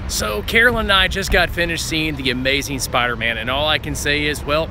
So Carolyn and I just got finished seeing The Amazing Spider-Man, and all I can say is, well,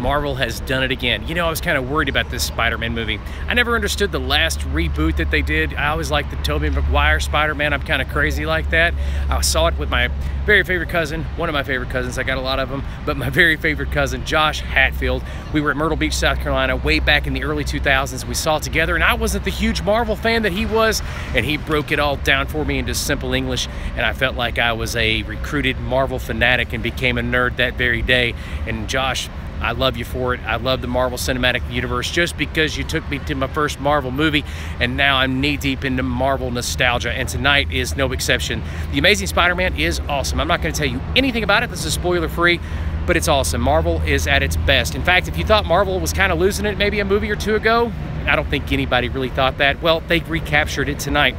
Marvel has done it again. You know, I was kind of worried about this Spider-Man movie. I never understood the last reboot that they did. I always liked the Tobey Maguire Spider-Man. I'm kind of crazy like that. I saw it with my very favorite cousin, one of my favorite cousins. I got a lot of them, but my very favorite cousin, Josh Hatfield. We were at Myrtle Beach, South Carolina, way back in the early 2000s. We saw it together, and I wasn't the huge Marvel fan that he was, and he broke it all down for me into simple English, and I felt like I was a recruited Marvel fanatic and became a nerd that very day. And Josh, I love you for it. I love the Marvel Cinematic Universe just because you took me to my first Marvel movie, and now I'm knee-deep into Marvel nostalgia, and tonight is no exception. The Amazing Spider-Man is awesome. I'm not going to tell you anything about it. This is spoiler-free, but it's awesome. Marvel is at its best. In fact, if you thought Marvel was kind of losing it maybe a movie or two ago, I don't think anybody really thought that. Well, they recaptured it tonight.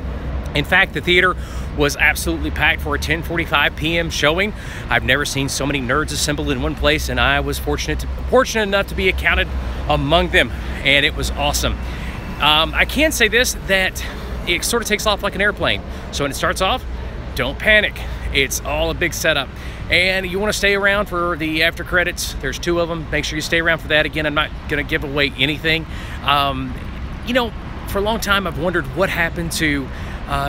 In fact, the theater was absolutely packed for a 10:45 p.m. showing. I've never seen so many nerds assembled in one place, and I was fortunate enough to be accounted among them, and it was awesome. I can say this, that it sort of takes off like an airplane. So when it starts off, don't panic. It's all a big setup. And you want to stay around for the after credits. There's 2 of them. Make sure you stay around for that. Again, I'm not going to give away anything. You know, for a long time, I've wondered what happened to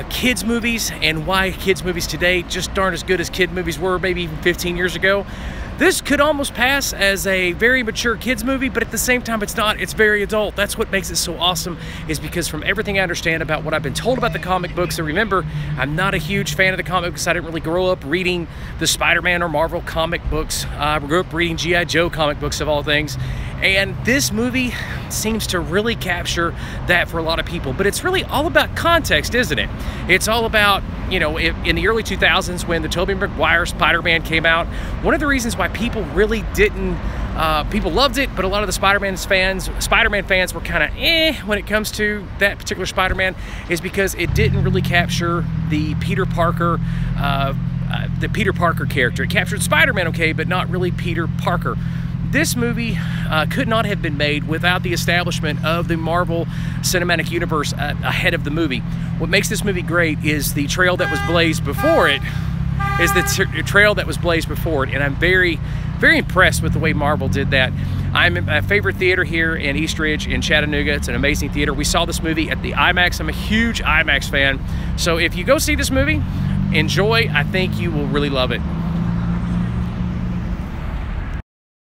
kids movies and why kids movies today just aren't as good as kid movies were maybe even 15 years ago. This could almost pass as a very mature kids movie, but at the same time it's not. It's very adult. That's what makes it so awesome, is because from everything I understand about what I've been told about the comic books, and remember, I'm not a huge fan of the comic books. I didn't really grow up reading the Spider-Man or Marvel comic books. I grew up reading G.I. Joe comic books of all things. And this movie seems to really capture that for a lot of people. But it's really all about context, isn't it? It's all about, you know, in the early 2000s when the Tobey Maguire Spider-Man came out, one of the reasons why people really didn't, people loved it, but a lot of the Spider-Man fans were kind of when it comes to that particular Spider-Man, is because it didn't really capture the Peter Parker character. It captured Spider-Man okay, but not really Peter Parker. This movie could not have been made without the establishment of the Marvel Cinematic Universe ahead of the movie. What makes this movie great is the trail that was blazed before it, and I'm very, very impressed with the way Marvel did that. I'm in my favorite theater here in East Ridge in Chattanooga. It's an amazing theater. We saw this movie at the IMAX. I'm a huge IMAX fan. So if you go see this movie, enjoy. I think you will really love it.